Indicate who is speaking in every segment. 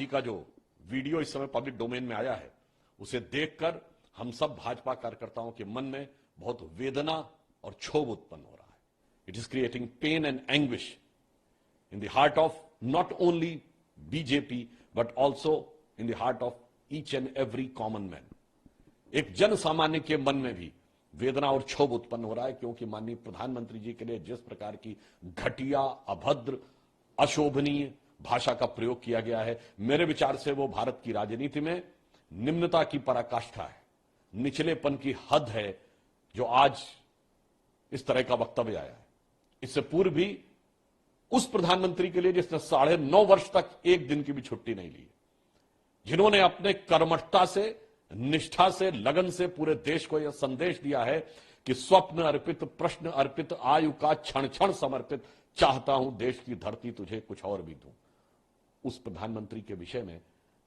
Speaker 1: का जो वीडियो इस समय पब्लिक डोमेन में आया है, उसे देखकर हम सब भाजपा कार्यकर्ताओं के मन में बहुत वेदना और क्षोभ उत्पन्न हो रहा है। It is creating pain and anguish in the heart of not only BJP but also in the heart of each and every common man. एक जन सामान्य के मन में भी वेदना और क्षोभ उत्पन्न हो रहा है, क्योंकि माननीय प्रधानमंत्री जी के लिए जिस प्रकार की घटिया, अभद्र, अशोभनीय भाषा का प्रयोग किया गया है, मेरे विचार से वो भारत की राजनीति में निम्नता की पराकाष्ठा है, निचलेपन की हद है, जो आज इस तरह का वक्तव्य आया है। इससे पूर्व भी उस प्रधानमंत्री के लिए जिसने 9.5 वर्ष तक एक दिन की भी छुट्टी नहीं ली, जिन्होंने अपने कर्मठता से, निष्ठा से, लगन से पूरे देश को यह संदेश दिया है कि स्वप्न अर्पित, प्रश्न अर्पित, आयु का क्षण क्षण समर्पित, चाहता हूं देश की धरती तुझे कुछ और भी दूं। उस प्रधानमंत्री के विषय में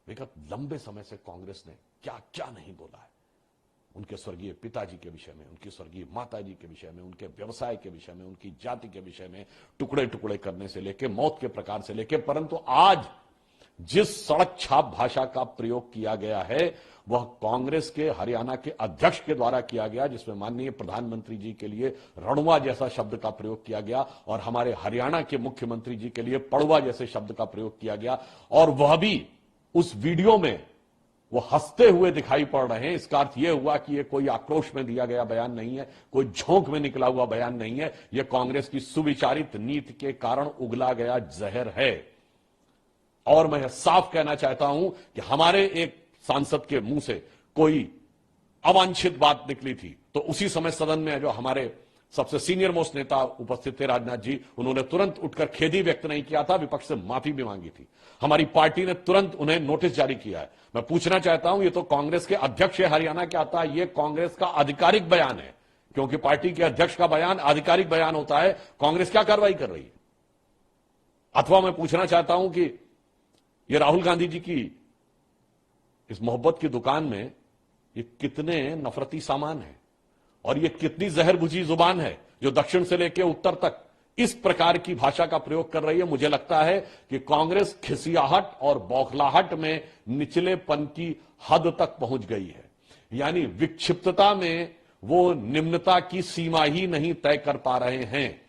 Speaker 1: विगत लंबे समय से कांग्रेस ने क्या क्या नहीं बोला है। उनके स्वर्गीय पिताजी के विषय में, उनकी स्वर्गीय माताजी के विषय में, उनके व्यवसाय के विषय में, उनकी जाति के विषय में, टुकड़े टुकड़े करने से लेकर मौत के प्रकार से लेकर, परंतु आज जिस सड़क छाप भाषा का प्रयोग किया गया है वह कांग्रेस के हरियाणा के अध्यक्ष के द्वारा किया गया, जिसमें माननीय प्रधानमंत्री जी के लिए रणुआ जैसा शब्द का प्रयोग किया गया और हमारे हरियाणा के मुख्यमंत्री जी के लिए पड़ुआ जैसे शब्द का प्रयोग किया गया, और वह भी उस वीडियो में वो हंसते हुए दिखाई पड़ रहे हैं। इसका अर्थ यह हुआ कि यह कोई आक्रोश में दिया गया बयान नहीं है, कोई झोंक में निकला हुआ बयान नहीं है, यह कांग्रेस की सुविचारित नीति के कारण उगला गया जहर है। और मैं साफ कहना चाहता हूं कि हमारे एक सांसद के मुंह से कोई अवांछित बात निकली थी तो उसी समय सदन में जो हमारे सबसे सीनियर मोस्ट नेता उपस्थित थे, राजनाथ जी, उन्होंने तुरंत उठकर खेद ही व्यक्त नहीं किया था, विपक्ष से माफी भी मांगी थी। हमारी पार्टी ने तुरंत उन्हें नोटिस जारी किया है। मैं पूछना चाहता हूं, ये तो कांग्रेस के अध्यक्ष हरियाणा के आता है, ये कांग्रेस का आधिकारिक बयान है, क्योंकि पार्टी के अध्यक्ष का बयान आधिकारिक बयान होता है। कांग्रेस क्या कार्रवाई कर रही है? अथवा मैं पूछना चाहता हूं कि ये राहुल गांधी जी की इस मोहब्बत की दुकान में ये कितने नफरती सामान है और ये कितनी जहर बुझी जुबान है जो दक्षिण से लेकर उत्तर तक इस प्रकार की भाषा का प्रयोग कर रही है। मुझे लगता है कि कांग्रेस खिसियाहट और बौखलाहट में निचलेपन की हद तक पहुंच गई है, यानी विक्षिप्तता में वो निम्नता की सीमा ही नहीं तय कर पा रहे हैं।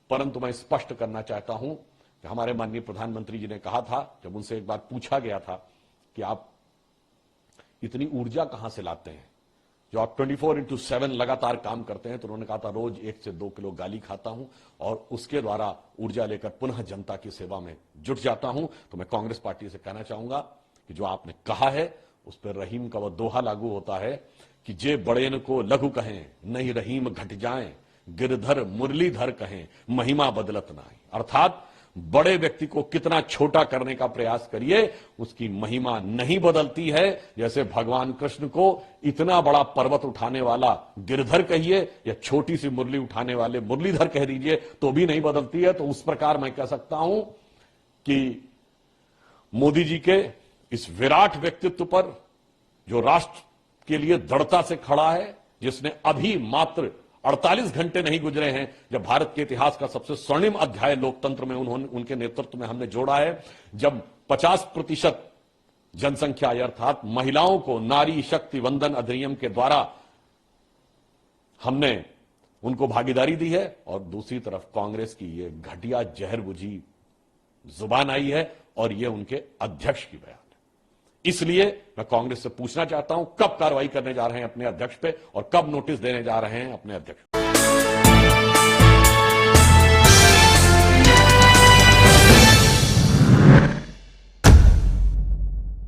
Speaker 1: परंतु मैं स्पष्ट करना चाहता हूं कि हमारे माननीय प्रधानमंत्री जी ने कहा था, जब उनसे एक बार पूछा गया था कि आप इतनी ऊर्जा कहां से लाते हैं जो आप 24/7 लगातार काम करते हैं, तो उन्होंने कहा था रोज 1 से 2 किलो गाली खाता हूं और उसके द्वारा ऊर्जा लेकर पुनः जनता की सेवा में जुट जाता हूं। तो मैं कांग्रेस पार्टी से कहना चाहूंगा कि जो आपने कहा है उस पर रहीम का वह दोहा लागू होता है कि जे बड़ेन को लघु कहें, नहीं रहीम घट जाएं, गिरधर मुरलीधर कहें, महिमा बदलत ना। अर्थात बड़े व्यक्ति को कितना छोटा करने का प्रयास करिए, उसकी महिमा नहीं बदलती है। जैसे भगवान कृष्ण को इतना बड़ा पर्वत उठाने वाला गिरधर कहिए या छोटी सी मुरली उठाने वाले मुरलीधर कह दीजिए तो भी नहीं बदलती है। तो उस प्रकार मैं कह सकता हूं कि मोदी जी के इस विराट व्यक्तित्व पर, जो राष्ट्र के लिए दृढ़ता से खड़ा है, जिसने अभी मात्र 48 घंटे नहीं गुजरे हैं जब भारत के इतिहास का सबसे स्वर्णिम अध्याय लोकतंत्र में उनके नेतृत्व में हमने जोड़ा है, जब 50% जनसंख्या अर्थात महिलाओं को नारी शक्ति वंदन अधिनियम के द्वारा हमने उनको भागीदारी दी है, और दूसरी तरफ कांग्रेस की ये घटिया जहर बुझी जुबान आई है और ये उनके अध्यक्ष की बयान है। इसलिए मैं कांग्रेस से पूछना चाहता हूं कब कार्रवाई करने जा रहे हैं अपने अध्यक्ष पे और कब नोटिस देने जा रहे हैं अपने अध्यक्ष।